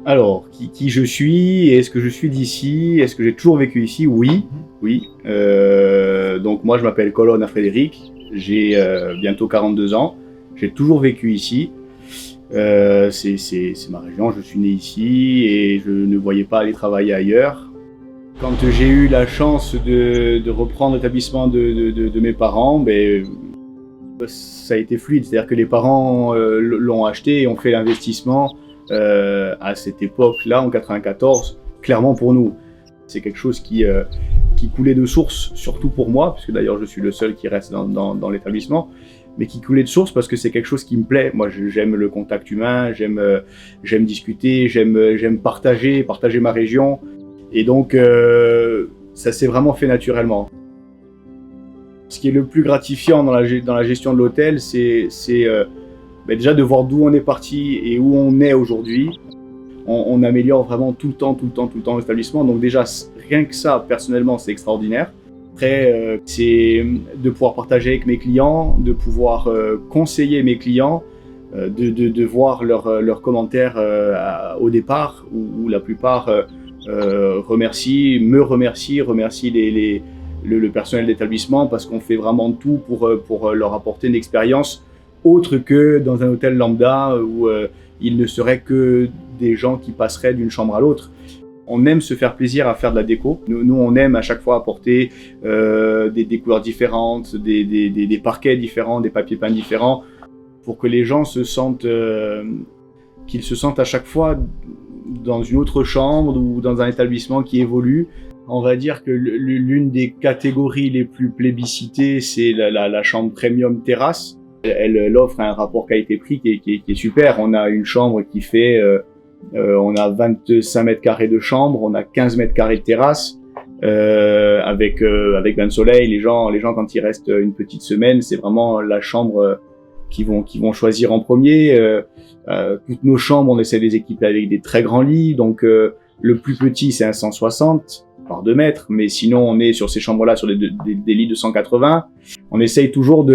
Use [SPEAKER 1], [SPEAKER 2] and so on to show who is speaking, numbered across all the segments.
[SPEAKER 1] Alors, qui je suis? Est-ce que je suis d'ici? Est-ce que j'ai toujours vécu ici? Oui, oui. Donc moi, je m'appelle Colonna Frédéric, j'ai bientôt 42 ans, j'ai toujours vécu ici. C'est ma région, je suis né ici et je ne voyais pas aller travailler ailleurs. Quand j'ai eu la chance de reprendre l'établissement de mes parents, ça a été fluide. C'est-à-dire que les parents l'ont acheté et ont fait l'investissement à cette époque-là, en 94, clairement pour nous. C'est quelque chose qui coulait de source, surtout pour moi, parce que d'ailleurs je suis le seul qui reste dans l'établissement, mais qui coulait de source parce que c'est quelque chose qui me plaît. Moi, j'aime le contact humain, j'aime discuter, j'aime partager ma région. Et donc, ça s'est vraiment fait naturellement. Ce qui est le plus gratifiant dans la gestion de l'hôtel, c'est déjà de voir d'où on est parti et où on est aujourd'hui. On améliore vraiment tout le temps l'établissement. Donc déjà, rien que ça, personnellement, c'est extraordinaire. Après, c'est de pouvoir partager avec mes clients, de pouvoir conseiller mes clients, de voir leurs commentaires au départ, où la plupart remercient le personnel d'établissement parce qu'on fait vraiment tout pour leur apporter une expérience autre que dans un hôtel lambda où il ne serait que des gens qui passeraient d'une chambre à l'autre. On aime se faire plaisir à faire de la déco. Nous on aime à chaque fois apporter des couleurs différentes, des parquets différents, des papiers peints différents, pour que les gens qu'ils se sentent à chaque fois dans une autre chambre ou dans un établissement qui évolue. On va dire que l'une des catégories les plus plébiscitées, c'est la chambre premium terrasse. Elle offre un rapport qualité-prix qui est super. On a une chambre qui fait, on a 25 mètres carrés de chambre, on a 15 mètres carrés de terrasse, avec bain de soleil. Les gens quand ils restent une petite semaine, c'est vraiment la chambre qu'ils vont choisir en premier. Toutes nos chambres, on essaie de les équiper avec des très grands lits. Donc le plus petit, c'est un 160 par 2 mètres, mais sinon on est sur ces chambres-là sur des lits de 180. On essaye toujours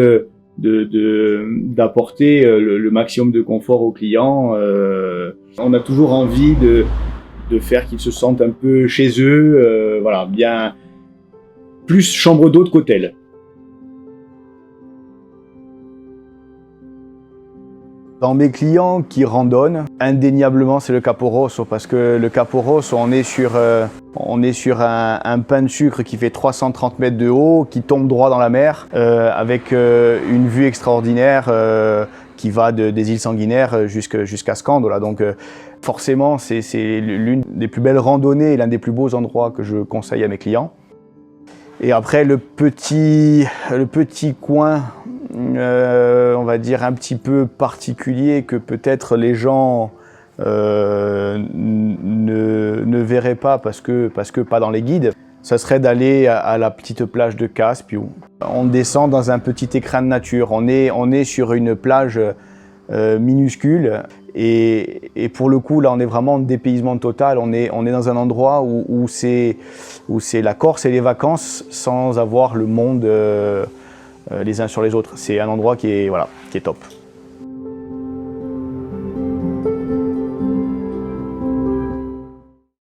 [SPEAKER 1] d'apporter le maximum de confort aux clients. On a toujours envie de faire qu'ils se sentent un peu chez eux, voilà, bien plus chambre d'hôte qu'hôtel. Dans mes clients qui randonnent, indéniablement c'est le Capo Rosso, parce que le Capo Rosso, on est sur un pain de sucre qui fait 330 mètres de haut, qui tombe droit dans la mer, avec une vue extraordinaire qui va des îles Sanguinaires jusqu'à Scandola. Donc forcément c'est l'une des plus belles randonnées et l'un des plus beaux endroits que je conseille à mes clients. Et après le petit coin, on va dire un petit peu particulier que peut-être les gens ne verraient pas parce que pas dans les guides, ça serait d'aller à la petite plage de Caspiou. On descend dans un petit écrin de nature, on est sur une plage minuscule et pour le coup là on est vraiment en dépaysement total, on est dans un endroit où c'est la Corse et les vacances sans avoir le monde les uns sur les autres. C'est un endroit qui est top.